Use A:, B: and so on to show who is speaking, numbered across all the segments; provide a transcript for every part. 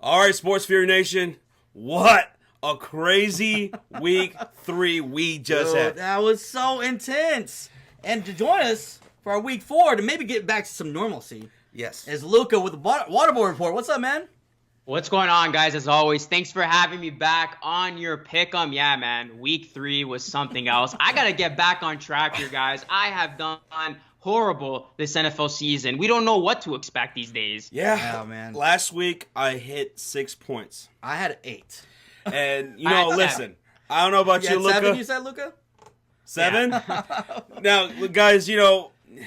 A: All right, Sports Fury Nation, what a crazy week 3 we just had.
B: That was so intense. And to join us for our week 4 to maybe get back to some normalcy is Luca with the Waterboy Report. What's up, man?
C: What's going on, guys? As always, thanks for having me back on your pick'em. Yeah, man, week 3 was something else. I got to get back on track here, guys. I have done horrible this NFL season. We don't know what to expect these days.
A: Yeah, man. Last week, I hit 6 points.
B: I had 8.
A: And, listen, I don't know about you, Luca.
B: 7, you said, Luca?
A: 7? Yeah. Now, guys,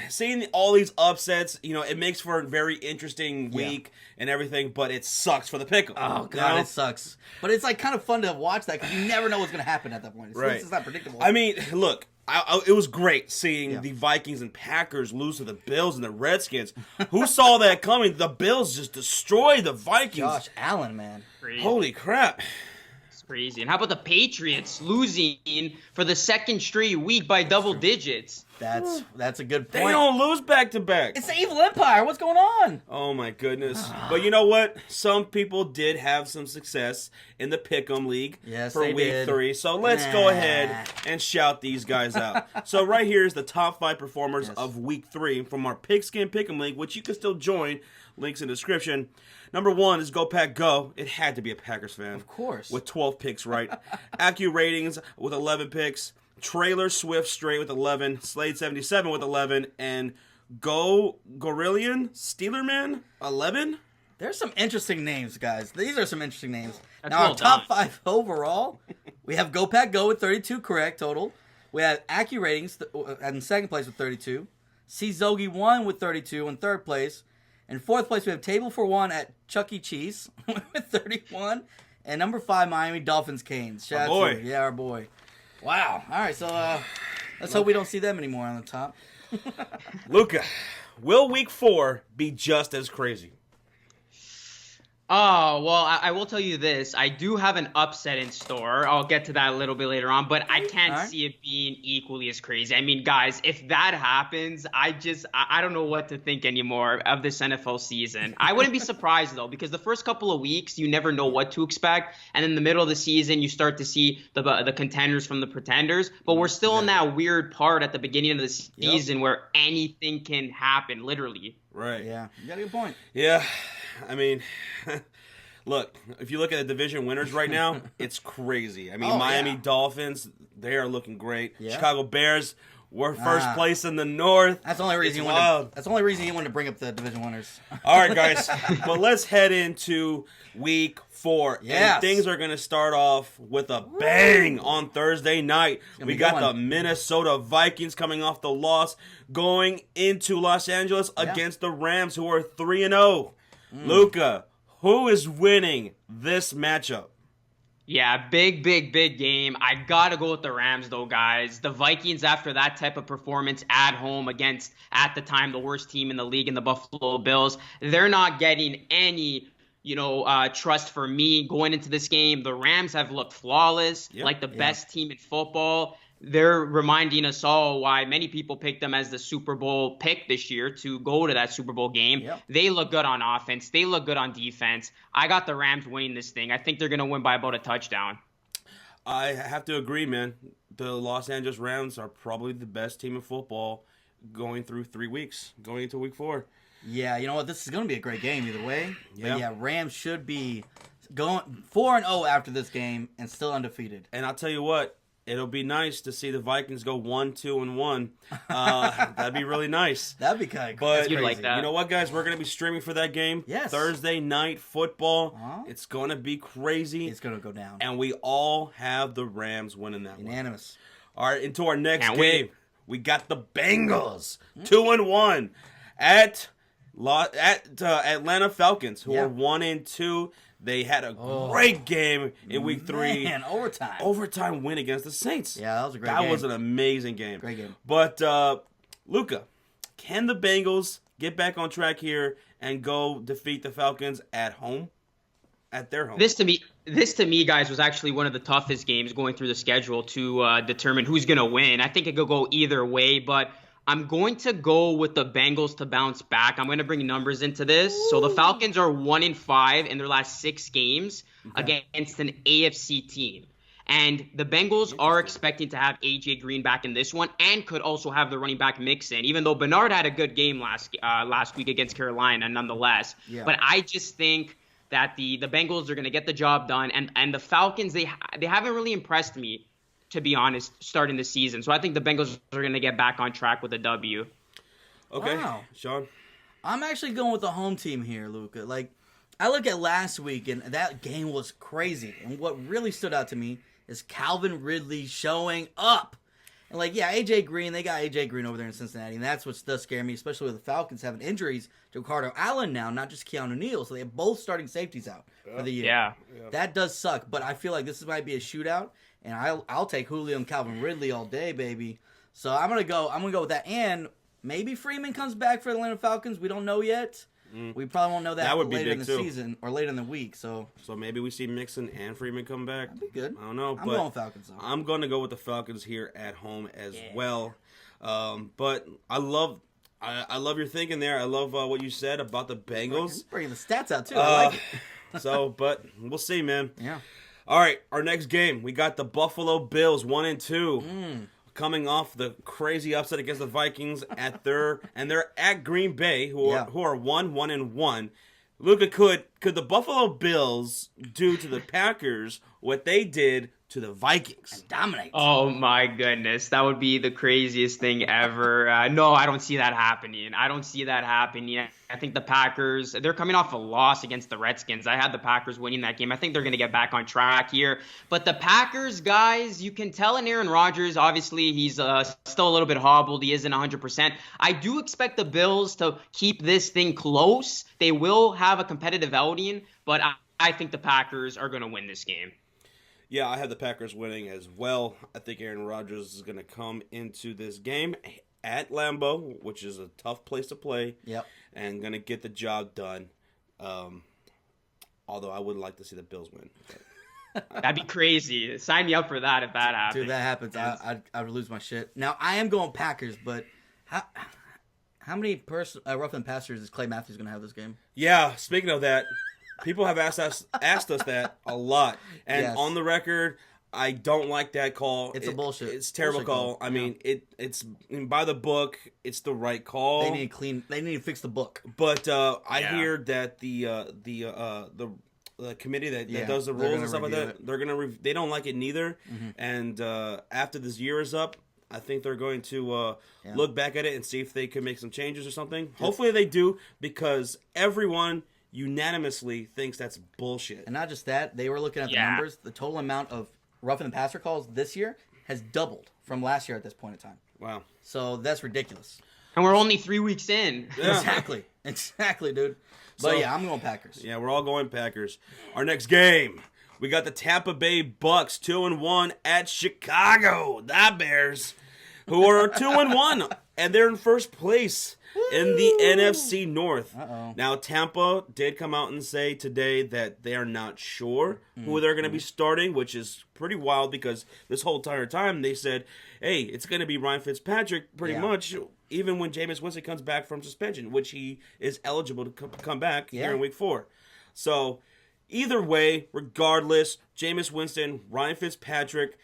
A: seeing all these upsets, it makes for a very interesting week and everything, but it sucks for the pick'em.
B: Oh, God, it sucks. But it's kind of fun to watch that because you never know what's going to happen at that point. It's not predictable.
A: I mean, look, it was great seeing the Vikings and Packers lose to the Bills and the Redskins. Who saw that coming? The Bills just destroyed the Vikings.
B: Josh Allen, man.
C: Crazy.
A: Holy crap.
C: It's crazy. And how about the Patriots losing for the second straight week by double digits?
B: That's a good point.
A: They don't lose back-to-back.
B: It's the evil empire. What's going on?
A: Oh, my goodness. But you know what? Some people did have some success in the Pick'em League for week 3. So let's go ahead and shout these guys out. So right here is the top 5 performers of week 3 from our Pigskin Pick'em League, which you can still join. Links in the description. Number 1 is Go Pack Go. It had to be a Packers fan.
B: Of course.
A: With 12 picks right. Accu Ratings with 11 picks. Trailer Swift Straight with 11, Slade 77 with 11, and Gorillion Steelerman 11.
B: There's some interesting names, guys. These are some interesting names.
C: That's
B: now,
C: well
B: our top
C: done.
B: 5 overall, we have Go Pack Go with 32 correct total. We have Accu Ratings in second place with 32. C Zogi 1 with 32 in third place. In fourth place, we have Table for 1 at Chuck E. Cheese with 31. And number 5, Miami Dolphins Canes. Shout out to you. Yeah, our boy. Wow. All right, so let's hope we don't see them anymore on the top.
A: Luca, will week 4 be just as crazy?
C: Oh, well, I will tell you this. I do have an upset in store. I'll get to that a little bit later on, but I can't see it being equally as crazy. I mean, guys, if that happens, I don't know what to think anymore of this NFL season. I wouldn't be surprised, though, because the first couple of weeks, you never know what to expect. And in the middle of the season, you start to see the contenders from the pretenders. But we're still in that weird part at the beginning of the season where anything can happen, literally.
A: Right.
B: Yeah, you got a good point.
A: Yeah, I mean, look, if you look at the division winners right now, it's crazy. I mean, Miami Dolphins, they are looking great.
B: Yeah.
A: Chicago Bears, we're first place in the North.
B: That's the only reason you wanted to bring up the division winners.
A: All right, guys, but let's head into week 4.
B: Yes.
A: And things are going to start off with a bang on Thursday night. We got the Minnesota Vikings coming off the loss, going into Los Angeles against the Rams, who are 3-0. Luca, who is winning this matchup?
C: Yeah, big game. I got to go with the Rams, though, guys. The Vikings, after that type of performance at home against, at the time, the worst team in the league in the Buffalo Bills, they're not getting any trust for me going into this game. The Rams have looked flawless, like the best team in football. They're reminding us all why many people picked them as the Super Bowl pick this year to go to that Super Bowl game. Yep. They look good on offense. They look good on defense. I got the Rams winning this thing. I think they're going to win by about a touchdown.
A: I have to agree, man. The Los Angeles Rams are probably the best team in football going through 3 weeks, going into week 4.
B: Yeah, you know what? This is going to be a great game either way. Yeah. But yeah, Rams should be going 4-0 after this game and still undefeated.
A: And I'll tell you what. It'll be nice to see the Vikings go 1-2-1. That'd be really nice.
B: That'd be kind of cool.
A: But
C: you'd like that.
A: You know what, guys? We're going to be streaming for that game.
B: Yes.
A: Thursday night football. It's going to be crazy.
B: It's going to go down.
A: And we all have the Rams winning that
B: Unanimous.
A: one. All right, into our next game. We got the Bengals 2-1 at Atlanta Falcons, who are 1-2. They had a great game in week 3.
B: Man, overtime.
A: Overtime win against the Saints.
B: Yeah, that was a great game.
A: That was an amazing game.
B: Great game.
A: But, Luca, can the Bengals get back on track here and go defeat the Falcons at home? At their home?
C: This to me, guys, was actually one of the toughest games going through the schedule to determine who's going to win. I think it could go either way, but I'm going to go with the Bengals to bounce back. I'm going to bring numbers into this. Ooh. So the Falcons are 1-5 in their last 6 games against an AFC team. And the Bengals are expecting to have A.J. Green back in this one and could also have the running back Mixon, even though Bernard had a good game last week against Carolina nonetheless. Yeah. But I just think that the Bengals are going to get the job done. And the Falcons, they haven't really impressed me, to be honest, starting the season. So I think the Bengals are going to get back on track with a W.
A: Okay, wow. Sean?
B: I'm actually going with the home team here, Luca. Like, I look at last week, and that game was crazy. And what really stood out to me is Calvin Ridley showing up. And, like, yeah, A.J. Green, they got A.J. Green over there in Cincinnati, and that's what does scare me, especially with the Falcons having injuries to Ricardo Allen now, not just Keanu Neal. So they have both starting safeties out for the year.
C: Yeah.
B: That does suck, but I feel like this might be a shootout, and I'll take Julio and Calvin Ridley all day, baby. So I'm gonna go with that, and maybe Freeman comes back for the Atlanta Falcons. We don't know yet. We probably won't know that later in the season or later in the week. So
A: maybe we see Mixon and Freeman come back.
B: That'd be good.
A: I don't know.
B: I'm going Falcons, though.
A: I'm going to go with the Falcons here at home as well. But I love your thinking there. I love what you said about the Bengals.
B: Bringing the stats out, too. I like it.
A: But we'll see, man.
B: Yeah.
A: All right, our next game. We got the Buffalo Bills, 1-2. Coming off the crazy upset against the Vikings they're at Green Bay, who are 1-1. Luca, could the Buffalo Bills do to the Packers what they did to the Vikings?
B: And dominate.
C: Oh my goodness, that would be the craziest thing ever. No, I don't see that happening. I think the Packers, they're coming off a loss against the Redskins. I had the Packers winning that game. I think they're going to get back on track here. But the Packers, guys, you can tell in Aaron Rodgers, obviously he's still a little bit hobbled. He isn't 100%. I do expect the Bills to keep this thing close. They will have a competitive outing, but I think the Packers are going to win this game.
A: Yeah, I have the Packers winning as well. I think Aaron Rodgers is going to come into this game at Lambeau, which is a tough place to play.
B: Yep.
A: And going to get the job done. Although I would like to see the Bills win.
C: That'd be crazy. Sign me up for that if that happens.
B: Dude, that happens. I would lose my shit. Now, I am going Packers, but how many roughing passers is Clay Matthews going to have this game?
A: Yeah, speaking of that, people have asked us that a lot. And on the record, I don't like that call.
B: It's a bullshit.
A: It's a terrible call. I mean, it's by the book. It's the right call.
B: They need to fix the book.
A: But I hear that the committee that does the rules and stuff like that, they don't like it neither. Mm-hmm. And after this year is up, I think they're going to look back at it and see if they can make some changes or something. Yep. Hopefully they do, because everyone unanimously thinks that's bullshit.
B: And not just that, they were looking at the numbers. The total amount of roughing the passer calls this year has doubled from last year at this point in time.
A: Wow.
B: So that's ridiculous.
C: And we're only 3 weeks in.
B: Yeah. Exactly, dude. But I'm going Packers.
A: Yeah, we're all going Packers. Our next game, we got the Tampa Bay Bucks 2-1 at Chicago. The Bears, who are 2-1, and they're in first place in the NFC North.
B: Uh-oh.
A: Now, Tampa did come out and say today that they are not sure who they're going to be starting, which is pretty wild, because this whole entire time they said, hey, it's going to be Ryan Fitzpatrick pretty much, even when Jameis Winston comes back from suspension, which he is eligible to come back here in Week 4. So, either way, regardless, Jameis Winston, Ryan Fitzpatrick,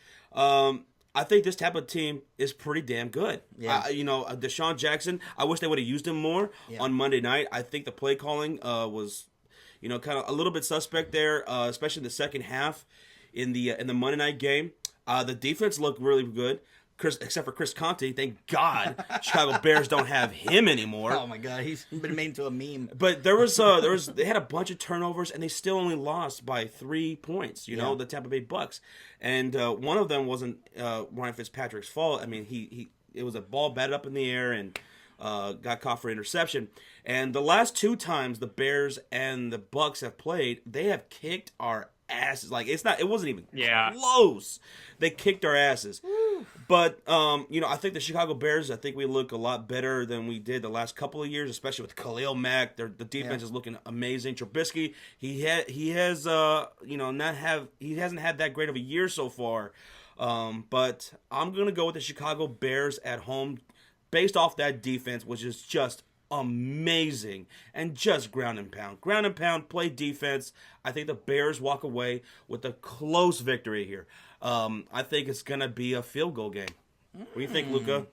A: I think this Tampa team is pretty damn good.
B: Yeah.
A: Deshaun Jackson, I wish they would have used him more on Monday night. I think the play calling was, kind of a little bit suspect there, especially in the second half in the Monday night game. The defense looked really good. Except for Chris Conte, thank God Chicago Bears don't have him anymore.
B: Oh my God, he's been made into a meme.
A: But they had a bunch of turnovers, and they still only lost by 3 points. The Tampa Bay Bucks, and one of them wasn't Ryan Fitzpatrick's fault. I mean, it was a ball batted up in the air and got caught for interception. And the last 2 times the Bears and the Bucks have played, they have kicked our asses. Like, it wasn't even close. They kicked our asses. But, I think the Chicago Bears, we look a lot better than we did the last couple of years, especially with Khalil Mack. The defense is looking amazing. Trubisky, he hasn't had that great of a year so far. But I'm going to go with the Chicago Bears at home. based off that defense, which is just amazing, and just ground and pound, play defense. I think the Bears walk away with a close victory here. I think it's gonna be a field goal game. What do you think, Luca?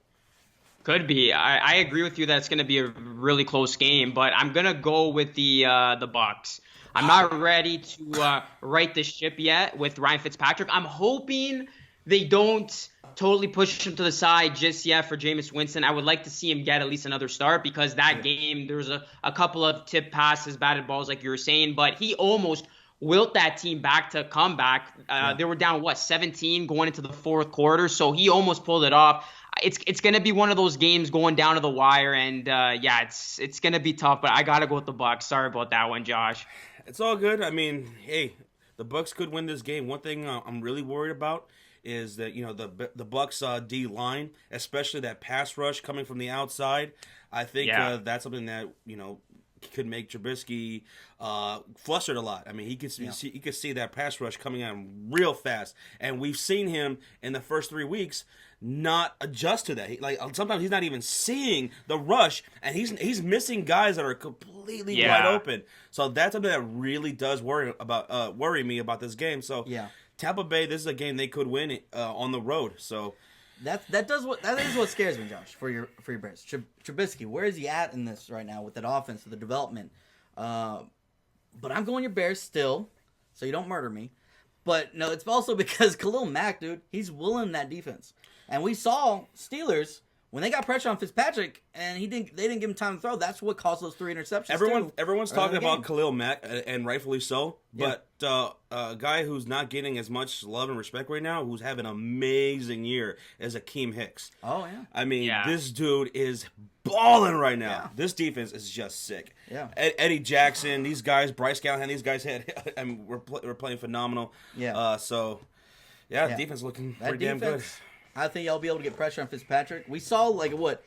C: Could be. I agree with you that it's going to be a really close game, but I'm going to go with the Bucs. I'm not ready to right the ship yet with Ryan Fitzpatrick. I'm hoping they don't totally push him to the side just yet for Jameis Winston. I would like to see him get at least another start, because that game, there was a couple of tip passes, batted balls like you were saying, but he almost wilt that team back to comeback. They were down, 17 going into the fourth quarter, so he almost pulled it off. It's going to be one of those games going down to the wire, and it's going to be tough, but I got to go with the Bucs. Sorry about that one, Josh.
A: It's all good. I mean, hey, the Bucs could win this game. One thing I'm really worried about is that, the Bucs D line, especially that pass rush coming from the outside. I think that's something that, could make Trubisky flustered a lot. I mean, he could see that pass rush coming on real fast, and we've seen him in the first 3 weeks not adjust to that. Sometimes he's not even seeing the rush, and he's missing guys that are completely wide open. So that's something that really does worry me about this game. So Tampa Bay, this is a game they could win on the road. So
B: that is what scares me, Josh, for your Bears. Trubisky, where is he at in this right now with that offense, with the development? But I'm going your Bears still, so you don't murder me. But no, it's also because Khalil Mack, dude, he's willing that defense. And we saw Steelers, when they got pressure on Fitzpatrick and they didn't give him time to throw, that's what caused those 3 interceptions.
A: Everyone's talking about Khalil Mack, and rightfully so. Yeah. But a guy who's not getting as much love and respect right now, who's having an amazing year, is Akeem Hicks.
B: Oh, yeah.
A: I mean, this dude is balling right now. Yeah. This defense is just sick.
B: Yeah.
A: Eddie Jackson, these guys, Bryce Callahan, these guys we're playing phenomenal.
B: Yeah.
A: Defense looking pretty damn good.
B: I think y'all be able to get pressure on Fitzpatrick. We saw, about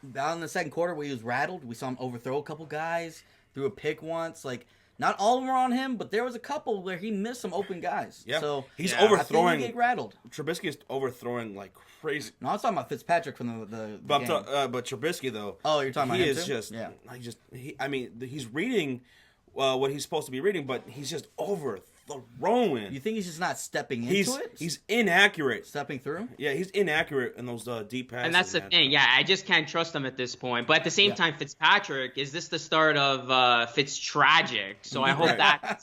B: in the second quarter where he was rattled. We saw him overthrow a couple guys, threw a pick once. Not all of them were on him, but there was a couple where he missed some open guys.
A: Yeah.
B: So
A: he's overthrowing.
B: I think he get rattled.
A: Trubisky is overthrowing like crazy.
B: No, I was talking about Fitzpatrick from the game.
A: But Trubisky, though.
B: Oh, you're talking about him
A: too? He's reading what he's supposed to be reading, but he's just overthrowing.
B: You think he's just not stepping into it?
A: He's inaccurate.
B: Stepping through?
A: Yeah, he's inaccurate in those deep passes.
C: And that's the thing. Yeah, I just can't trust him at this point. But at the same time, Fitzpatrick, is this the start of Fitztragic? So I hope that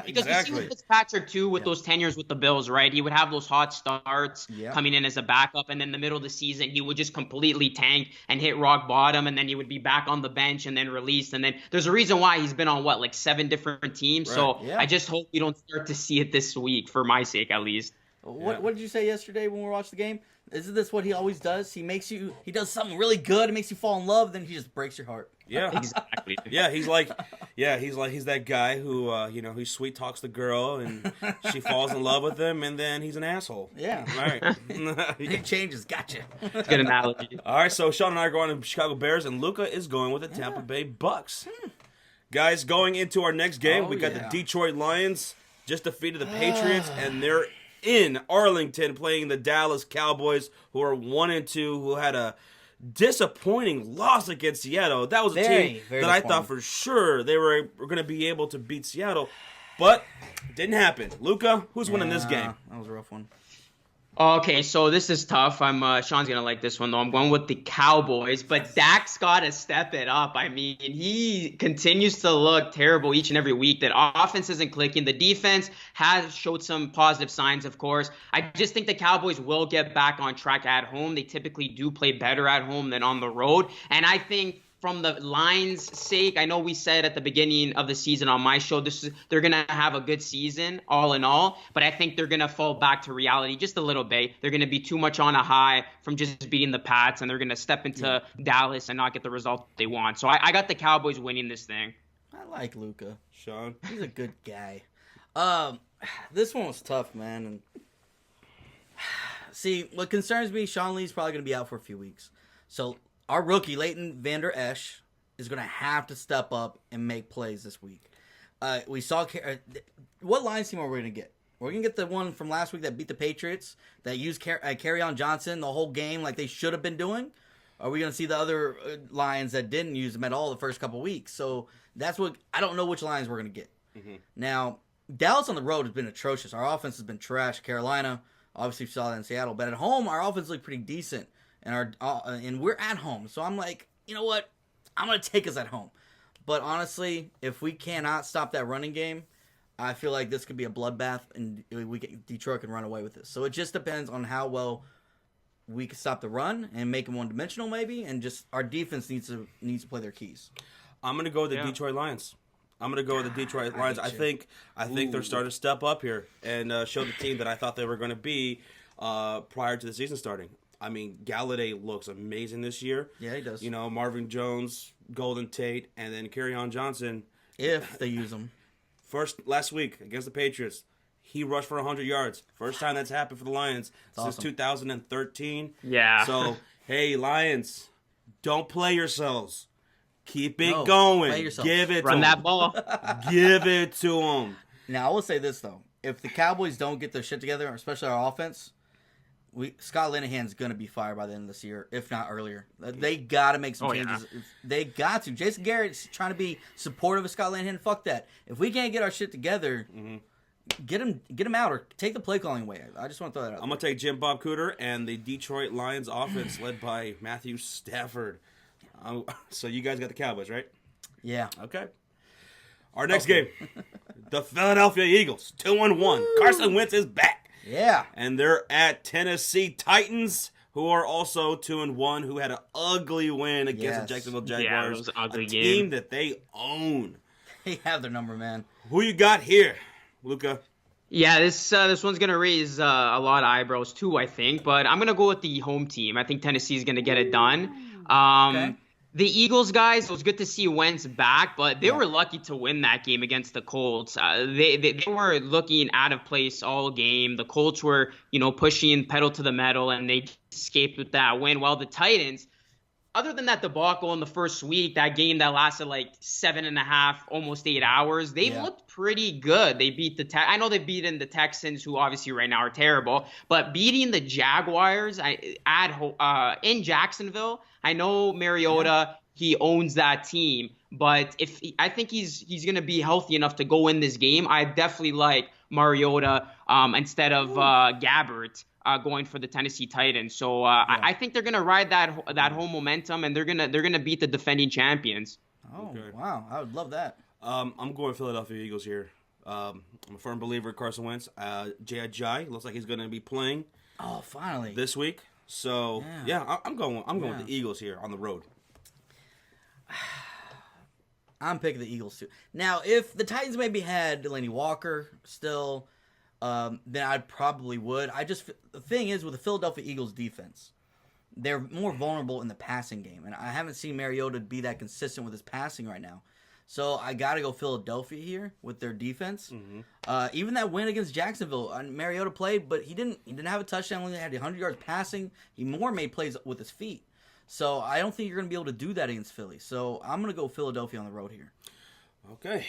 C: because we see with Fitzpatrick too with those tenures with the Bills, right? He would have those hot starts coming in as a backup, and then the middle of the season he would just completely tank and hit rock bottom, and then he would be back on the bench and then released. And then there's a reason why he's been on 7 different teams. Right. So I just hope we don't start to see it this week, for my sake at least.
B: What did you say yesterday when we watched the game? Isn't this what he always does? He does something really good, it makes you fall in love, then he just breaks your heart.
A: Yeah,
C: exactly.
A: Yeah, he's that guy who he sweet talks the girl and she falls in love with him, and then he's an asshole.
B: Yeah,
A: right.
B: He changes. Gotcha.
C: Good analogy.
A: All right, so Sean and I are going to Chicago Bears, and Luca is going with the Tampa Bay Bucks. Guys, going into our next game, we got the Detroit Lions just defeated the Patriots, and they're in Arlington playing the Dallas Cowboys, who are 1-2, who had a disappointing loss against Seattle. That was a team that I thought for sure they were going to be able to beat Seattle, but didn't happen. Luca, who's winning this game?
B: That was a rough one.
C: Okay, so this is tough. Sean's gonna like this one though. I'm going with the Cowboys, but Dak's gotta step it up. I mean, he continues to look terrible each and every week. That offense isn't clicking. The defense has showed some positive signs, of course. I just think the Cowboys will get back on track at home. They typically do play better at home than on the road, and I think, from the line's sake, I know we said at the beginning of the season on my show, they're going to have a good season all in all, but I think they're going to fall back to reality just a little bit. They're going to be too much on a high from just beating the Pats, and they're going to step into Dallas and not get the result they want. So I got the Cowboys winning this thing.
B: I like Luca.
A: Sean?
B: He's a good guy. This one was tough, man. And see, what concerns me, Sean Lee's probably going to be out for a few weeks. So our rookie, Leighton Vander Esch, is going to have to step up and make plays this week. We saw what Lions team are we going to get? We're going to get the one from last week that beat the Patriots, that used Kerryon Johnson the whole game like they should have been doing? are we going to see the other Lions that didn't use them at all the first couple weeks? So that's what I don't know which Lions we're going to get. Mm-hmm. Now, Dallas on the road has been atrocious. Our offense has been trash. Carolina, obviously, we saw that in Seattle. But at home, our offense looked pretty decent, and we're at home. So I'm like, you know what? I'm going to take us at home. But honestly, if we cannot stop that running game, I feel like this could be a bloodbath, and Detroit can run away with this. So it just depends on how well we can stop the run and make them one-dimensional, maybe, and just our defense needs to play their keys.
A: I'm going to go with the Detroit Lions. I'm going to go with the Detroit Lions. I think they're starting to step up here and show the team that I thought they were going to be prior to the season starting. I mean, Galladay looks amazing this year.
B: Yeah, he does.
A: You know, Marvin Jones, Golden Tate, and then Kerryon Johnson.
B: If they use them.
A: Last week against the Patriots, he rushed for 100 yards. First time that's happened for the Lions since 2013.
C: Yeah.
A: So, hey, Lions, don't play yourselves. Keep it going.
B: Play yourselves.
A: Give it
C: Run
A: to
C: that ball.
A: Give it to them.
B: Now, I will say this, though. If the Cowboys don't get their shit together, especially our offense, Scott Linehan's going to be fired by the end of this year, if not earlier. They got to make some changes. Yeah. They got to. Jason Garrett's trying to be supportive of Scott Linehan. Fuck that. If we can't get our shit together, get him out or take the play calling away. I just want to throw that out.
A: I'm going to take Jim Bob Cooter and the Detroit Lions offense led by Matthew Stafford. So you guys got the Cowboys, right?
B: Yeah.
A: Okay. Our next game, the Philadelphia Eagles, 2-1. Carson Wentz is back.
B: Yeah.
A: And they're at Tennessee Titans, who are also 2-1, who had an ugly win against the Jacksonville Jaguars. Yeah, it was an ugly team that they own.
B: They have their number, man.
A: Who you got here, Luca?
C: Yeah, this one's going to raise a lot of eyebrows too, I think. But I'm going to go with the home team. I think Tennessee's going to get it done. Okay. The Eagles, guys, it was good to see Wentz back, but they were lucky to win that game against the Colts. They were looking out of place all game. The Colts were, pushing pedal to the metal, and they escaped with that win. While the Titans, other than that debacle in the first week, that game that lasted like 7.5, almost 8 hours, they looked pretty good. They beat I know they've beaten the Texans, who obviously right now are terrible, but beating the Jaguars in Jacksonville, I know Mariota, he owns that team, but I think he's going to be healthy enough to go in this game. I definitely like Mariota instead of Gabbert going for the Tennessee Titans. So I think they're going to ride that home momentum, and they're gonna beat the defending champions.
B: Oh, wow. I would love that.
A: I'm going Philadelphia Eagles here. I'm a firm believer in Carson Wentz. Jai looks like he's going to be playing.
B: Oh, finally.
A: This week. So, I'm going with the Eagles here on the road.
B: I'm picking the Eagles, too. Now, if the Titans maybe had Delaney Walker still, then I probably would. The thing is, with the Philadelphia Eagles defense, they're more vulnerable in the passing game, and I haven't seen Mariota be that consistent with his passing right now. So I got to go Philadelphia here with their defense. Mm-hmm. Even that win against Jacksonville, Mariota played, but he didn't have a touchdown. Only had 100 yards passing. He more made plays with his feet. So I don't think you're going to be able to do that against Philly. So I'm going to go Philadelphia on the road here.
A: Okay.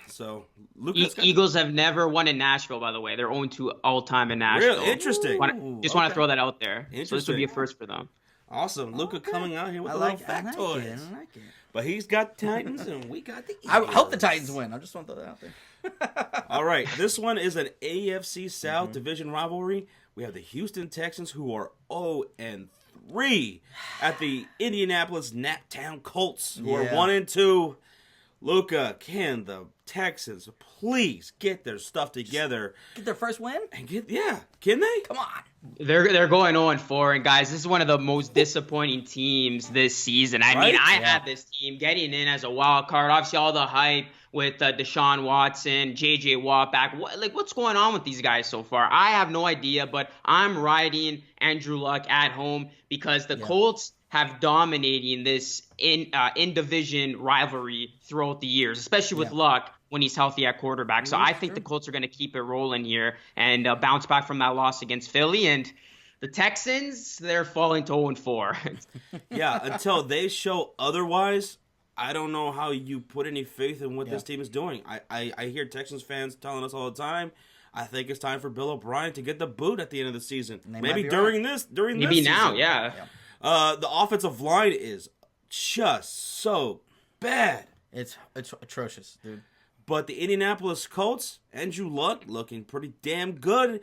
A: So Lucas
C: Eagles have never won in Nashville, by the way. They're 0-2 all-time in Nashville.
A: Really? Interesting.
C: Want to throw that out there. So this would be a first for them.
A: Awesome. Luca coming out here with little factoids.
B: I like it.
A: But he's got Titans and we got the
B: I
A: Eagles.
B: hope the Titans win. I just want to throw that out there.
A: All right. This one is an AFC South division rivalry. We have the Houston Texans, who are 0-3 at the Indianapolis Naptown Colts, who are 1-2. Luca, can the Texans please get their stuff together?
B: Get their first win?
A: And can they?
B: Come on.
C: They're going 0-4, and guys, this is one of the most disappointing teams this season. I mean, I had this team getting in as a wild card. Obviously, all the hype with Deshaun Watson, J.J. Watt back. What's going on with these guys so far? I have no idea, but I'm riding Andrew Luck at home because the Colts have dominating this in-division rivalry throughout the years, especially with Luck when he's healthy at quarterback. So I think the Colts are going to keep it rolling here and bounce back from that loss against Philly. And the Texans, they're falling to 0-4.
A: Yeah, until they show otherwise, I don't know how you put any faith in what this team is doing. I hear Texans fans telling us all the time, I think it's time for Bill O'Brien to get the boot at the end of the season. Maybe during this
C: Maybe now,
A: season.
C: yeah.
A: The offensive line is just so bad.
B: It's atrocious, dude.
A: But the Indianapolis Colts, Andrew Luck looking pretty damn good.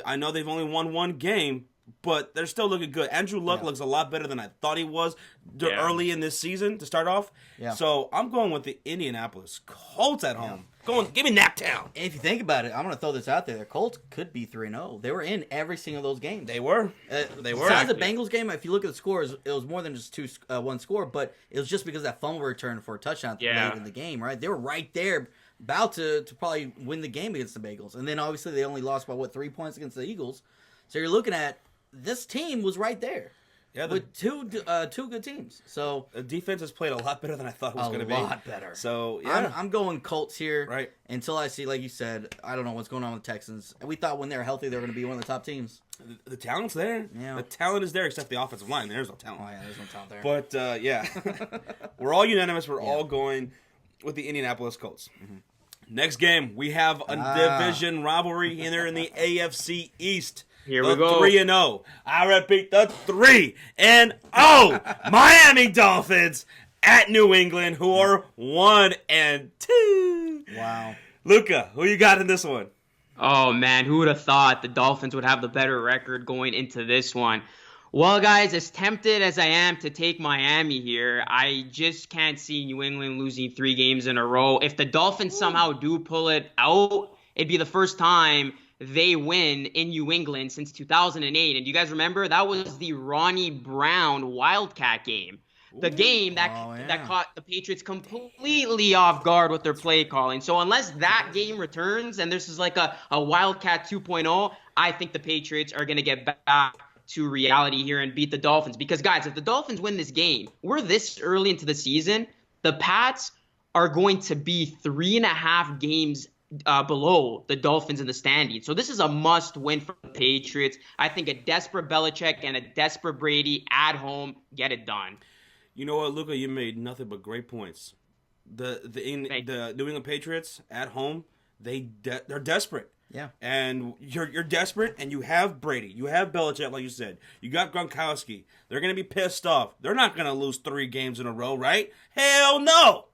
A: I know they've only won one game, but they're still looking good. Andrew Luck looks a lot better than I thought he was early in this season to start off. Yeah. So I'm going with the Indianapolis Colts at home. Give me Naptown.
B: If you think about it, I'm going to throw this out there. The Colts could be 3-0. They were in every single of those games.
A: They were.
B: Besides the Bengals game, if you look at the scores, it was more than just one score, but it was just because of that fumble return for a touchdown late in the game, right? They were right there, about to probably win the game against the Bengals. And then obviously they only lost by, 3 points against the Eagles. So you're looking at this team was right there. Yeah, with two good teams. So
A: the defense has played a lot better than I thought it was going to be.
B: A lot better.
A: So yeah,
B: I'm going Colts here.
A: Right.
B: Until I see, like you said, I don't know what's going on with the Texans. We thought when they were healthy, they were going to be one of the top teams.
A: The talent's there. Yeah. The talent is there, except the offensive line. There's no talent.
B: Oh yeah, there's no talent there.
A: But yeah, we're all unanimous. We're all going with the Indianapolis Colts. Mm-hmm. Next game, we have a division rivalry in there in the AFC East.
C: Here we go.
A: 3-0. I repeat, the 3-0 Miami Dolphins at New England, who are 1-2.
B: Wow.
A: Luca, who you got in this one?
C: Oh, man, who would have thought the Dolphins would have the better record going into this one? Well, guys, as tempted as I am to take Miami here, I just can't see New England losing 3 games in a row. If the Dolphins somehow do pull it out, it'd be the first time they win in New England since 2008. And do you guys remember? That was the Ronnie Brown Wildcat game. The game that caught the Patriots completely off guard with their play calling. So unless that game returns and this is like a Wildcat 2.0, I think the Patriots are going to get back to reality here and beat the Dolphins. Because, guys, if the Dolphins win this game, we're this early into the season, the Pats are going to be 3.5 games below the Dolphins in the standings. So this is a must-win for the Patriots. I think a desperate Belichick and a desperate Brady at home get it done.
A: You know what, Luca? You made nothing but great points. The New England Patriots at home, they're desperate.
B: Yeah.
A: And you're desperate, and you have Brady. You have Belichick, like you said. You got Gronkowski. They're going to be pissed off. They're not going to lose 3 games in a row, right? Hell no!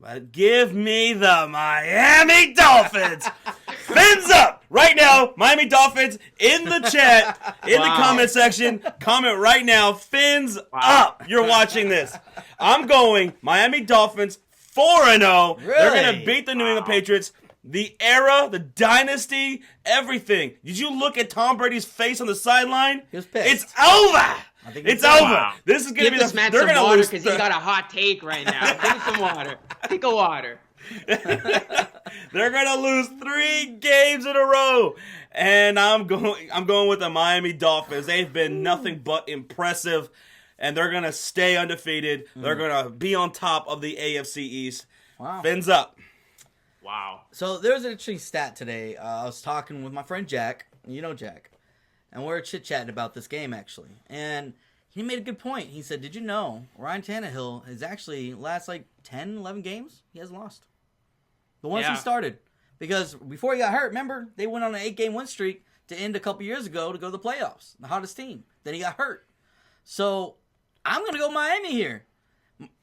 A: But give me the Miami Dolphins. Fins up right now. Miami Dolphins in the chat, in the comment section. Comment right now. Fins up. You're watching this. I'm going Miami Dolphins 4-0.
B: Really?
A: They're going to beat the New England Patriots. The era, the dynasty, everything. Did you look at Tom Brady's face on the sideline?
B: He was pissed.
A: It's over. It's over. Wow. This is going to be
C: this man some water because he's got a hot take right now. Give him some water. Take a water.
A: They're going to lose 3 games in a row. And I'm going with the Miami Dolphins. They've been nothing but impressive. And they're going to stay undefeated. They're going to be on top of the AFC East.
B: Wow.
A: Fins up.
C: Wow.
B: So there was an interesting stat today. I was talking with my friend Jack. You know Jack. And we were chit-chatting about this game, actually. And he made a good point. He said, did you know Ryan Tannehill has actually last 10, 11 games, he has lost. The ones he started. Because before he got hurt, remember, they went on an 8-game win streak to end a couple years ago to go to the playoffs. The hottest team. Then he got hurt. So I'm going to go Miami here.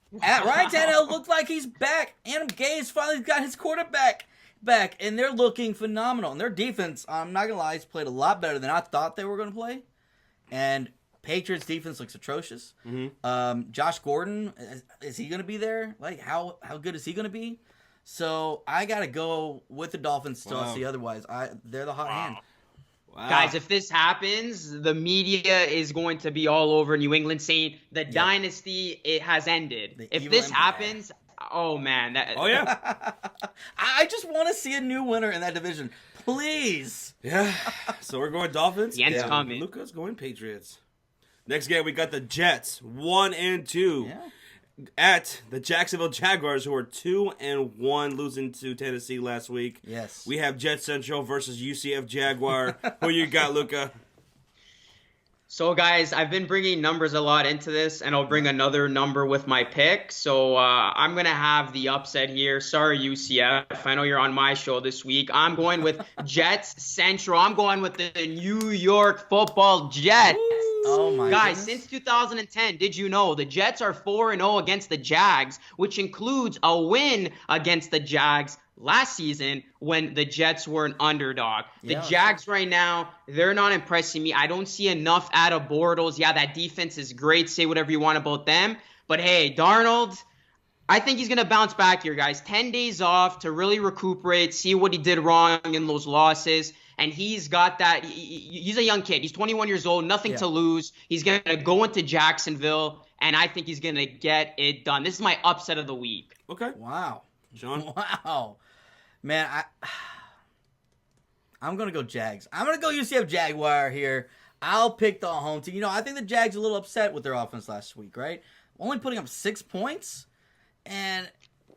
B: Ryan Tannehill looked like he's back. Adam Gase finally got his quarterback back, and they're looking phenomenal. And their defense, I'm not going to lie, has played a lot better than I thought they were going to play. And Patriots defense looks atrocious. Mm-hmm. Josh Gordon, is he going to be there? Like, how good is he going to be? So I got to go with the Dolphins till I see otherwise. They're the hot hand.
C: Wow. Guys, if this happens, the media is going to be all over New England saying the dynasty has ended. If this happens, oh man.
B: I just want to see a new winner in that division. Please.
A: Yeah. So we're going Dolphins.
C: The end's coming.
A: Luca's going Patriots. Next game, we got the Jets, 1-2. Yeah. At the Jacksonville Jaguars, who are 2-1, losing to Tennessee last week.
B: Yes.
A: We have Jet Central versus UCF Jaguar. Who you got, Luca?
C: So, guys, I've been bringing numbers a lot into this, and I'll bring another number with my pick. So, I'm going to have the upset here. Sorry, UCF. I know you're on my show this week. I'm going with Jets Central. I'm going with the New York Football Jets.
B: Oh my
C: Guys,
B: goodness.
C: since 2010, did you know the Jets are 4-0 against the Jags, which includes a win against the Jags last season when the Jets were an underdog. The Jags right now, they're not impressing me. I don't see enough out of Bortles. Yeah, that defense is great. Say whatever you want about them. But hey, Darnold, I think he's going to bounce back here, guys. 10 days off to really recuperate, see what he did wrong in those losses. And he's got that. He's a young kid. He's 21 years old, nothing to lose. He's going to go into Jacksonville, and I think he's going to get it done. This is my upset of the week.
A: Okay.
B: Wow.
A: John?
B: Wow. Man, I'm going to go Jags. I'm going to go UCF Jaguar here. I'll pick the home team. I think the Jags are a little upset with their offense last week, right? Only putting up 6 points, and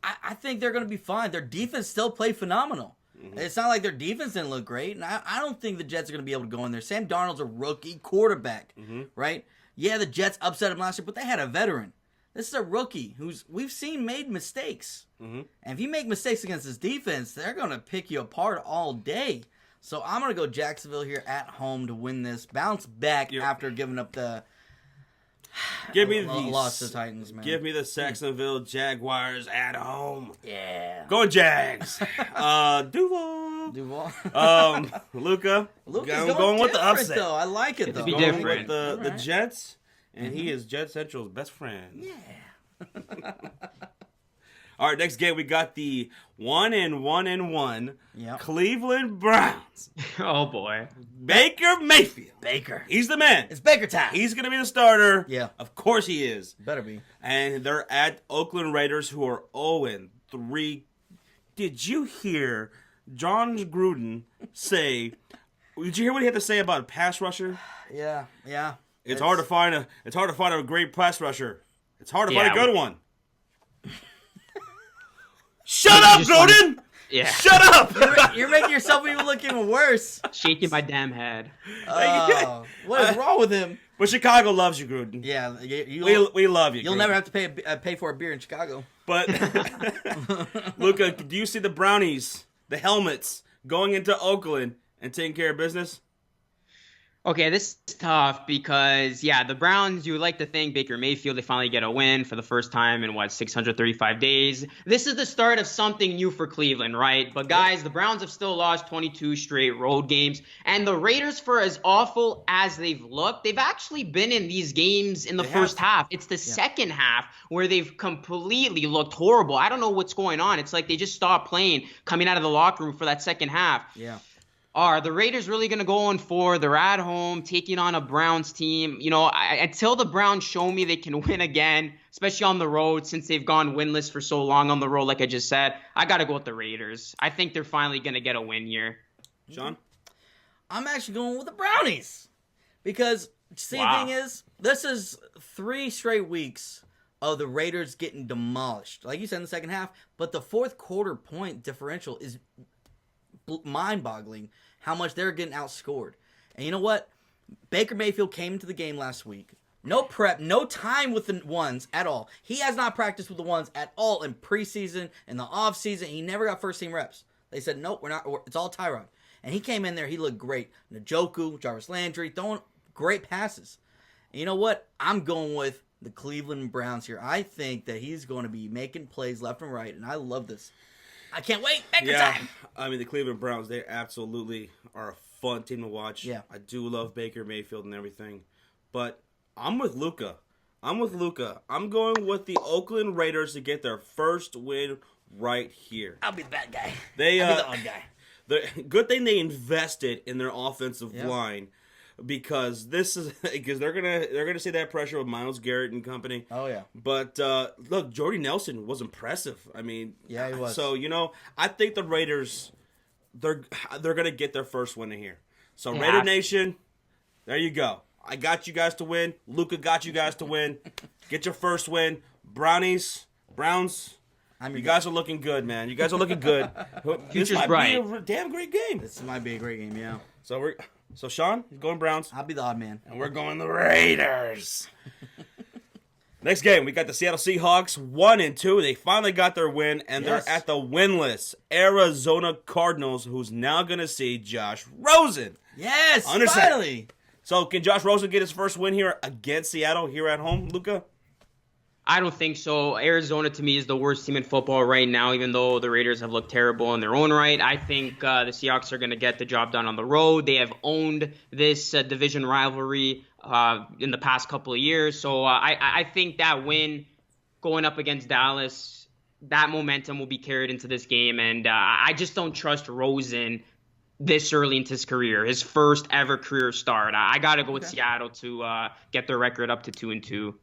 B: I think they're going to be fine. Their defense still played phenomenal. Mm-hmm. It's not like their defense didn't look great, and I don't think the Jets are going to be able to go in there. Sam Darnold's a rookie quarterback, right? Yeah, the Jets upset him last year, but they had a veteran. This is a rookie who's we've seen made mistakes. Mm-hmm. And if you make mistakes against this defense, they're going to pick you apart all day. So I'm going to go Jacksonville here at home to win this. Bounce back after giving up the loss to the Titans, man.
A: Give me the Jacksonville Jaguars at home.
B: Yeah.
A: Going Jags. Duval. Luca.
B: Luca's
A: going with the upset.
B: Though. I like it, though.
C: Be
A: going
C: different.
A: with the Jets, and he is Jet Central's best friend.
B: Yeah.
A: All right, next game we got the 1-1
B: Yep.
A: Cleveland Browns.
C: Oh, boy.
A: Baker Mayfield.
B: Baker.
A: He's the man.
B: It's Baker time.
A: He's going to be the starter.
B: Yeah.
A: Of course he is.
B: Better be.
A: And they're at Oakland Raiders, who are 0-3. Did you hear John Gruden say, did you hear what he had to say about a pass rusher?
B: Yeah.
A: It's hard to find a great pass rusher. It's hard to find a good one. Shut up, Gruden!
C: Yeah.
A: Shut up!
B: You're making yourself even look even worse.
C: Shaking my damn head.
B: What is wrong with him?
A: But Chicago loves you, Gruden.
B: Yeah,
A: We love you,
B: You'll
A: Gruden.
B: never have to pay for a beer in Chicago.
A: But, Luca, do you see the Brownies, the helmets, going into Oakland and taking care of business?
C: Okay, this is tough because, the Browns, you would like to think Baker Mayfield, they finally get a win for the first time in, 635 days. This is the start of something new for Cleveland, right? But, guys, the Browns have still lost 22 straight road games. And the Raiders, for as awful as they've looked, they've actually been in these games in the first half. It's the second half where they've completely looked horrible. I don't know what's going on. It's like they just stopped playing coming out of the locker room for that second half.
B: Yeah.
C: Are the Raiders really going to go on 4? They're at home, taking on a Browns team. Until the Browns show me they can win again, especially on the road, since they've gone winless for so long on the road, like I just said, I got to go with the Raiders. I think they're finally going to get a win here.
A: John?
B: I'm actually going with the Brownies. Because, the thing is, this is 3 straight weeks of the Raiders getting demolished. Like you said in the second half, but the fourth quarter point differential is mind-boggling how much they're getting outscored. And you know what? Baker Mayfield came into the game last week. No prep, no time with the ones at all. He has not practiced with the ones at all in preseason, in the offseason. He never got first-team reps. They said, nope, it's all Tyrod. And he came in there, he looked great. Njoku, Jarvis Landry, throwing great passes. And you know what? I'm going with the Cleveland Browns here. I think that he's going to be making plays left and right, and I love this. I can't wait. Baker time.
A: I mean, the Cleveland Browns, they absolutely are a fun team to watch.
B: Yeah.
A: I do love Baker Mayfield and everything. But I'm with Luca. I'm going with the Oakland Raiders to get their first win right here.
B: I'll be the bad guy.
A: I'll be
B: the odd guy.
A: The good thing they invested in their offensive line, because they're gonna see that pressure with Myles Garrett and company.
B: Oh yeah.
A: But look, Jordy Nelson was impressive. I mean,
B: he was.
A: So I think the Raiders, they're gonna get their first win in here. So Raider Nation, there you go. I got you guys to win. Luca got you guys to win. Get your first win. Browns. You guys are looking good, man. You guys are looking good.
C: Future's
A: this might
C: bright.
A: be a damn great game.
B: This might be a great game, yeah.
A: So Sean, he's going Browns.
B: I'll be the odd man.
A: And we're going the Raiders. Next game, we got the Seattle Seahawks, 1-2. They finally got their win, and they're at the winless Arizona Cardinals, who's now going to see Josh Rosen.
B: Yes,
A: Under
B: finally.
A: So can Josh Rosen get his first win here against Seattle here at home, Luca?
C: I don't think so. Arizona, to me, is the worst team in football right now, even though the Raiders have looked terrible in their own right. I think the Seahawks are going to get the job done on the road. They have owned this division rivalry in the past couple of years. So I think that win going up against Dallas, that momentum will be carried into this game. And I just don't trust Rosen this early into his career, his first ever career start. I got to go with Seattle to get their record up to 2-2.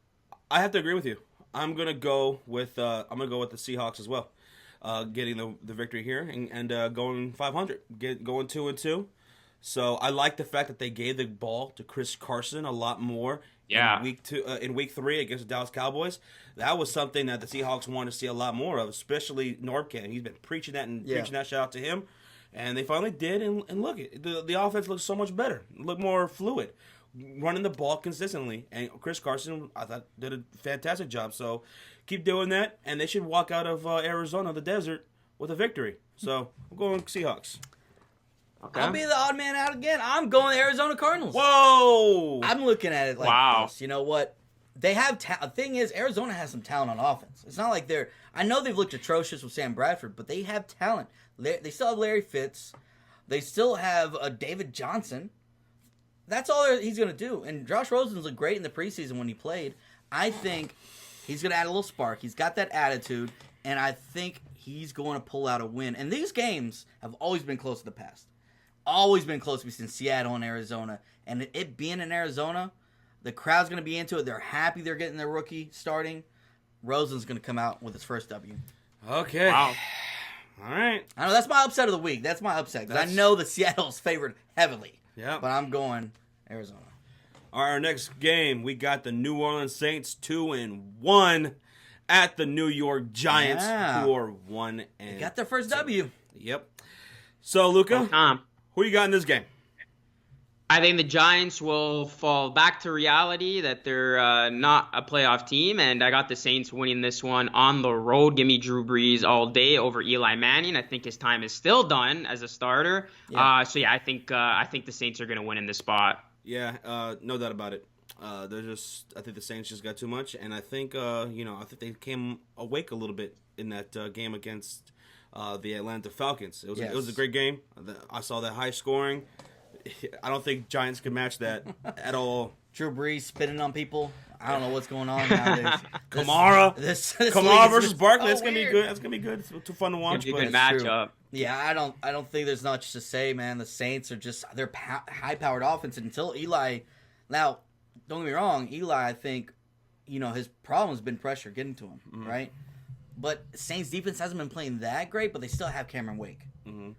A: I have to agree with you. I'm gonna go with the Seahawks as well, getting the victory here and going 500, going 2-2. So I like the fact that they gave the ball to Chris Carson a lot more.
C: Yeah.
A: In week 3 against the Dallas Cowboys, that was something that the Seahawks wanted to see a lot more of, especially Norbkamp. He's been preaching that and preaching that. Shout out to him, and they finally did. And look, the offense looks so much better, look more fluid, running the ball consistently. And Chris Carson, I thought, did a fantastic job. So keep doing that, and they should walk out of Arizona, the desert, with a victory. So I'm going Seahawks.
B: Okay. I'll be the odd man out again. I'm going Arizona Cardinals.
A: Whoa!
B: I'm looking at it like this. You know what? They have the thing is, Arizona has some talent on offense. It's not like they're... I know they've looked atrocious with Sam Bradford, but they have talent. They still have Larry Fitz. They still have David Johnson. That's all he's going to do. And Josh Rosen's looked great in the preseason when he played. I think he's going to add a little spark. He's got that attitude, and I think he's going to pull out a win. And these games have always been close in the past. Always been close between Seattle and Arizona. And it being in Arizona, the crowd's going to be into it. They're happy they're getting their rookie starting. Rosen's going to come out with his first W.
A: Okay.
C: Wow.
A: All right.
B: I know that's my upset of the week. That's my upset because I know that Seattle's favored heavily.
A: Yeah.
B: But I'm going Arizona.
A: All right, our next game, we got the New Orleans Saints 2-1 at the New York Giants, who are 1-.
B: They got their first W.
A: Yep. So, Luca, who you got in this game?
C: I think the Giants will fall back to reality that they're not a playoff team, and I got the Saints winning this one on the road. Give me Drew Brees all day over Eli Manning. I think his time is still done as a starter. Yeah. I think the Saints are going to win in this spot.
A: Yeah, no doubt about it. I think the Saints just got too much, and I think I think they came awake a little bit in that game against the Atlanta Falcons. It was a great game. I saw that high scoring. I don't think Giants can match that at all.
B: Drew Brees spitting on people. I don't know what's going on nowadays.
A: Kamara versus Barkley. That's gonna be good. That's gonna be good. It's too fun to watch.
C: It's gonna be a good matchup.
B: Yeah, I don't think there's much to say, man. The Saints are just they're high-powered offense until Eli. Now, don't get me wrong, Eli. I think his problem has been pressure getting to him, right? But Saints defense hasn't been playing that great, but they still have Cameron Wake. Mm-hmm.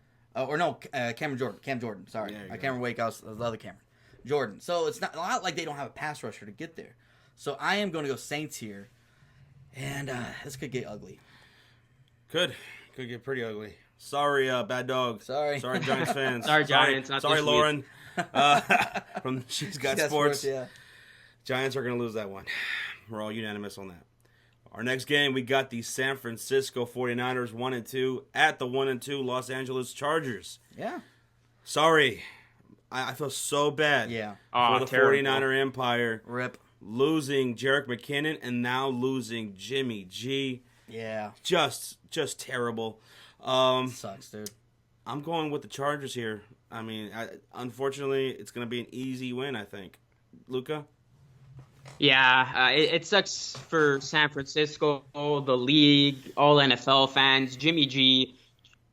B: Cam Jordan. Sorry, Cameron Wake. I was the other Cameron Jordan. So it's not like they don't have a pass rusher to get there. So I am going to go Saints here, and this could get ugly.
A: Could get pretty ugly. Sorry, bad dog.
B: Sorry,
A: Giants fans.
C: Sorry, Giants.
A: Sorry, Lauren. From She's Got Sports.
B: Yeah.
A: Giants are going to lose that one. We're all unanimous on that. Our next game, we got the San Francisco 49ers 1-2 at the 1-2 Los Angeles Chargers.
B: Yeah.
A: Sorry. I feel so bad for the
C: terrible
A: 49er Empire.
B: Rip.
A: Losing Jerick McKinnon and now losing Jimmy G.
B: Yeah.
A: Just terrible.
B: Sucks, dude.
A: I'm going with the Chargers here. I mean, unfortunately, it's going to be an easy win, I think. Luca?
C: Yeah, it sucks for San Francisco, the league, all NFL fans. Jimmy G,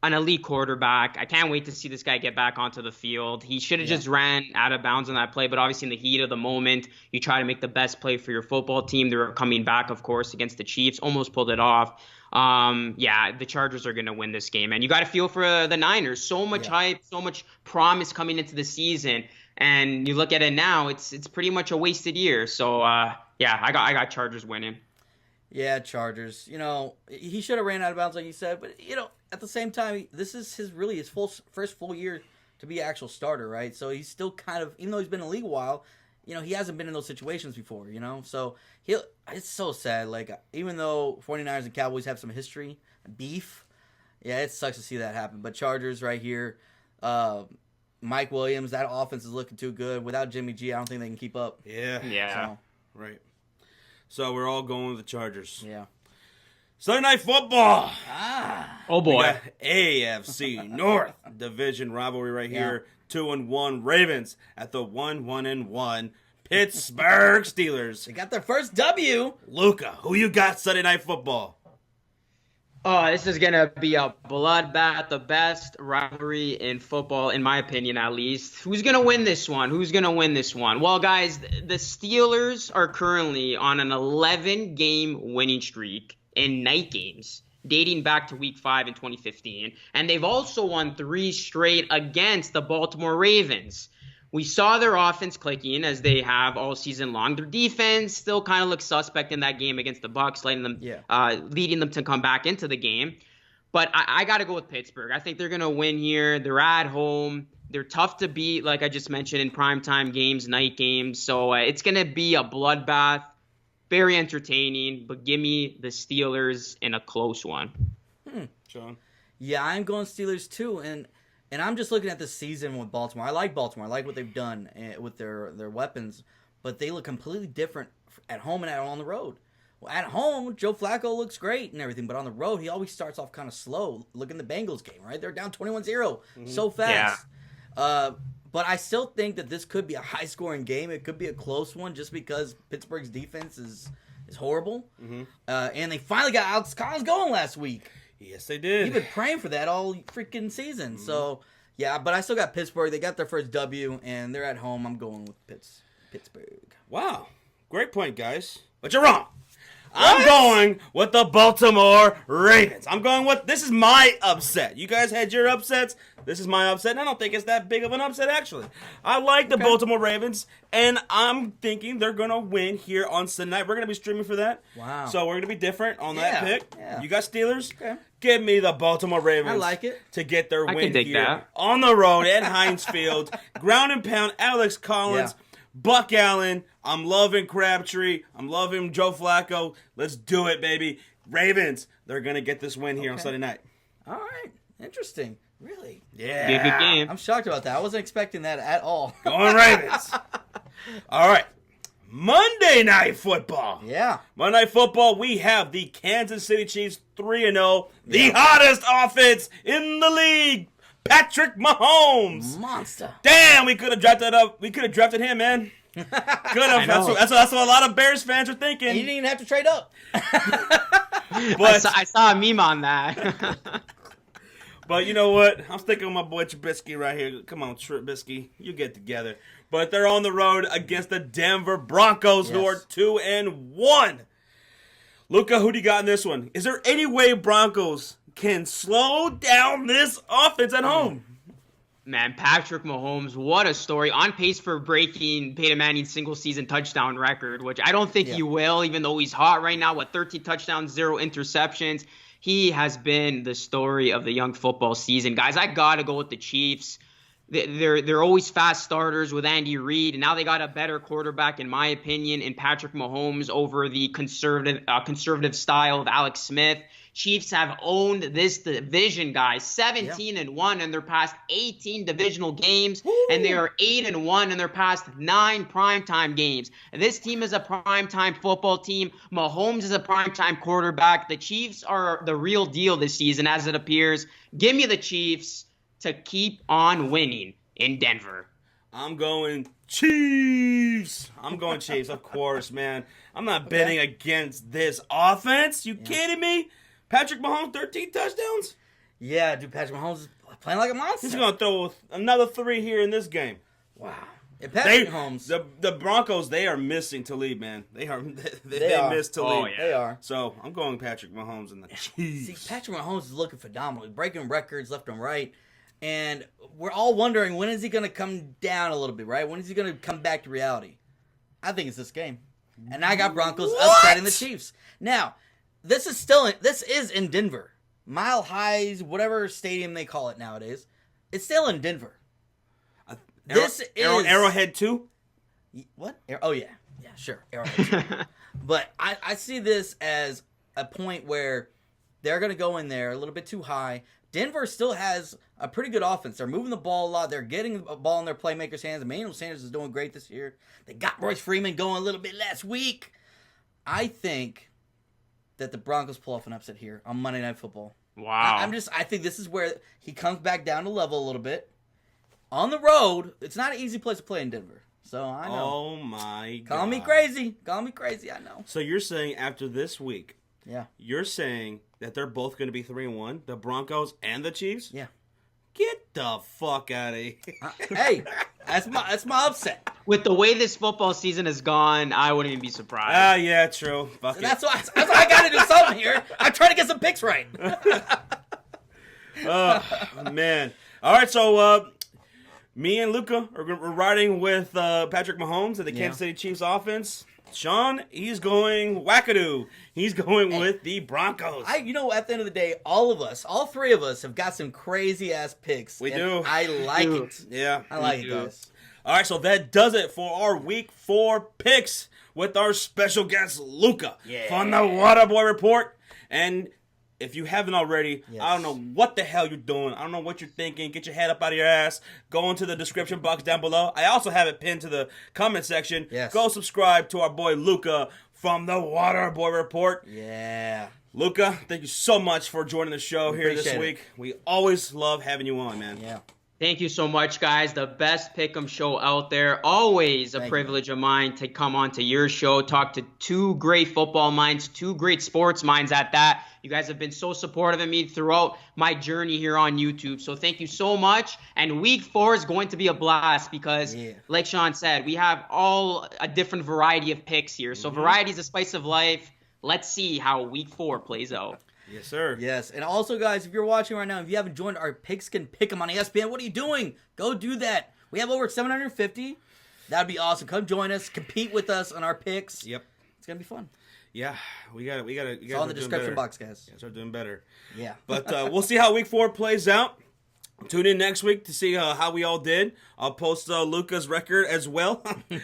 C: an elite quarterback. I can't wait to see this guy get back onto the field. He should have just ran out of bounds on that play, but obviously in the heat of the moment, you try to make the best play for your football team. They were coming back, of course, against the Chiefs, almost pulled it off. The Chargers are going to win this game, and you got to feel for the Niners. So much hype, so much promise coming into the season. And you look at it now, it's pretty much a wasted year. So, I got Chargers winning.
B: Yeah, Chargers. He should have ran out of bounds like you said. But, at the same time, this is his first full year to be an actual starter, right? So he's still kind of, even though he's been in the league a while, he hasn't been in those situations before, So it's so sad. Like, even though 49ers and Cowboys have some history, beef, it sucks to see that happen. But Chargers right here, Mike Williams, that offense is looking too good. Without Jimmy G, I don't think they can keep up.
C: Yeah.
A: Right. So we're all going with the Chargers.
B: Yeah.
A: Sunday Night Football.
C: Oh, boy.
A: We got AFC North Division rivalry right here. 2-1 Ravens at the 1-1 Pittsburgh Steelers.
B: They got their first W.
A: Luca, who you got Sunday Night Football?
C: Oh, this is going to be a bloodbath, the best rivalry in football, in my opinion, at least. Who's going to win this one? Well, guys, the Steelers are currently on an 11-game winning streak in night games, dating back to Week 5 in 2015. And they've also won 3 straight against the Baltimore Ravens. We saw their offense clicking as they have all season long. Their defense still kind of looks suspect in that game against the Bucs, leading them to come back into the game. But I got to go with Pittsburgh. I think they're going to win here. They're at home. They're tough to beat, like I just mentioned, in primetime games, night games. So it's going to be a bloodbath. Very entertaining, but give me the Steelers in a close one.
A: Sean?
B: Yeah, I'm going Steelers too, and I'm just looking at this season with Baltimore. I like Baltimore. I like what they've done with their weapons, but they look completely different at home and on the road. Well, at home, Joe Flacco looks great and everything, but on the road, he always starts off kind of slow. Look in the Bengals game, right? They're down 21-0 so fast. Yeah. But I still think that this could be a high-scoring game. It could be a close one just because Pittsburgh's defense is horrible. And they finally got Alex Collins going last week.
A: Yes, they did.
B: You've been praying for that all freaking season. So, yeah, but I still got Pittsburgh. They got their first W, and they're at home. I'm going with Pittsburgh.
A: Wow. Great point, guys. But you're wrong. I'm going with the Baltimore Ravens. This is my upset. You guys had your upsets. This is my upset, and I don't think it's that big of an upset, actually. I like the Baltimore Ravens, and I'm thinking they're going to win here on Sunday night. We're going to be streaming for that.
B: Wow.
A: So we're going to be different on that pick.
B: Yeah.
A: You got Steelers?
B: Okay.
A: Give me the Baltimore Ravens.
B: I like it.
A: To get their win here
C: that.
A: on the road at Heinz Field. Ground and pound, Alex Collins.
B: Yeah.
A: Buck Allen, I'm loving Crabtree. I'm loving Joe Flacco. Let's do it, baby. Ravens, they're going to get this win here on Sunday night.
B: All right. Interesting. Really?
A: Yeah.
C: Be a good game.
B: I'm shocked about that. I wasn't expecting that at all.
A: Going Ravens. All right. Monday Night Football.
B: Yeah.
A: Monday Night Football, we have the Kansas City Chiefs 3-0. The hottest offense in the league. Patrick Mahomes.
B: Monster.
A: Damn, we could have drafted up. We could have drafted him, man. Could have. That's what a lot of Bears fans are thinking.
B: And you didn't even have to trade up.
A: But
C: I saw a meme on that.
A: But you know what? I'm sticking with my boy Trubisky right here. Come on, Trubisky. You get together. But they're on the road against the Denver Broncos, who are 2-1. Luca, who do you got in this one? Is there any way Broncos can slow down this offense at home?
C: Man, Patrick Mahomes, what a story. On pace for breaking Peyton Manning's single-season touchdown record, which I don't think he will, even though he's hot right now with 13 touchdowns, 0 interceptions. He has been the story of the young football season. Guys, I got to go with the Chiefs. They're always fast starters with Andy Reid, and now they got a better quarterback, in my opinion, in Patrick Mahomes over the conservative style of Alex Smith. Chiefs have owned this division, guys. 17-1 in their past 18 divisional games, and they are 8-1 in their past 9 primetime games. This team is a primetime football team. Mahomes is a primetime quarterback. The Chiefs are the real deal this season, as it appears. Give me the Chiefs to keep on winning in Denver.
A: I'm going Chiefs. Of course, man. I'm not betting against this offense. You kidding me? Patrick Mahomes, 13 touchdowns?
B: Yeah, dude, Patrick Mahomes is playing like a monster.
A: He's going to throw another 3 here in this game.
B: Wow. And Patrick Mahomes.
A: The Broncos, they are missing Talib, man. They miss Talib.
C: Oh, yeah.
B: They are.
A: So I'm going Patrick Mahomes and the Chiefs.
B: See, Patrick Mahomes is looking phenomenal. He's breaking records left and right. And we're all wondering, when is he going to come down a little bit, right? When is he going to come back to reality? I think it's this game. And I got Broncos upsetting the Chiefs. Now, this is in Denver. Mile Highs, whatever stadium they call it nowadays. It's still in Denver.
A: Arrowhead 2?
B: What? Oh, yeah. Yeah, sure. Arrowhead 2. But I see this as a point where they're going to go in there a little bit too high. Denver still has a pretty good offense. They're moving the ball a lot. They're getting the ball in their playmakers' hands. Emmanuel Sanders is doing great this year. They got Royce Freeman going a little bit last week. I think that the Broncos pull off an upset here on Monday Night Football.
C: Wow.
B: I think this is where he comes back down to level a little bit. On the road, it's not an easy place to play in Denver. So I know.
A: Oh my God.
B: Call me crazy. I know.
A: So you're saying after this week,
B: yeah,
A: you're saying that they're both going to be 3-1, the Broncos and the Chiefs?
B: Yeah.
A: Get the fuck out of here.
B: Hey, that's my upset.
C: With the way this football season has gone, I wouldn't even be surprised.
A: Yeah, true. Fuck
B: So
A: it.
B: that's why I got to do something here. I'm trying to get some picks right.
A: Man. All right, so me and Luca are riding with Patrick Mahomes and the Kansas City Chiefs offense. Sean, he's going wackadoo. He's going with the Broncos.
B: At the end of the day, all three of us have got some crazy ass picks.
A: We do.
B: I like it.
A: Yeah.
B: I like it, guys.
A: All right, so that does it for our Week 4 picks with our special guest, Luca, from the Waterboy Report. And if you haven't already, I don't know what the hell you're doing. I don't know what you're thinking. Get your head up out of your ass. Go into the description box down below. I also have it pinned to the comment section.
B: Yes.
A: Go subscribe to our boy Luca from the Waterboy Report.
B: Yeah.
A: Luca, thank you so much for joining the show here this week. We always love having you on, man.
B: Yeah.
C: Thank you so much, guys. The best pick'em show out there. Always a privilege of mine to come on to your show, talk to two great football minds, two great sports minds at that. You guys have been so supportive of me throughout my journey here on YouTube. So thank you so much. And Week 4 is going to be a blast because, like Sean said, we have all a different variety of picks here. So variety is the spice of life. Let's see how Week 4 plays out.
A: Yes, sir.
B: Yes, and also, guys, if you're watching right now, if you haven't joined our Pigskin Pick'em on ESPN, what are you doing? Go do that. We have over 750. That'd be awesome. Come join us. Compete with us on our picks.
A: Yep.
B: It's going to be fun.
A: Yeah, we got it.
B: It's all in the description box, guys.
A: Yeah, start doing better.
B: Yeah.
A: But we'll see how Week 4 plays out. Tune in next week to see how we all did. I'll post Luca's record as well in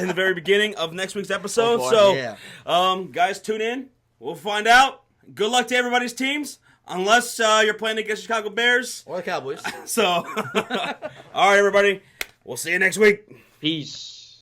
A: the very beginning of next week's episode. Guys, tune in. We'll find out. Good luck to everybody's teams, unless you're playing against Chicago Bears.
B: Or the Cowboys.
A: So, all right, everybody. We'll see you next week.
C: Peace.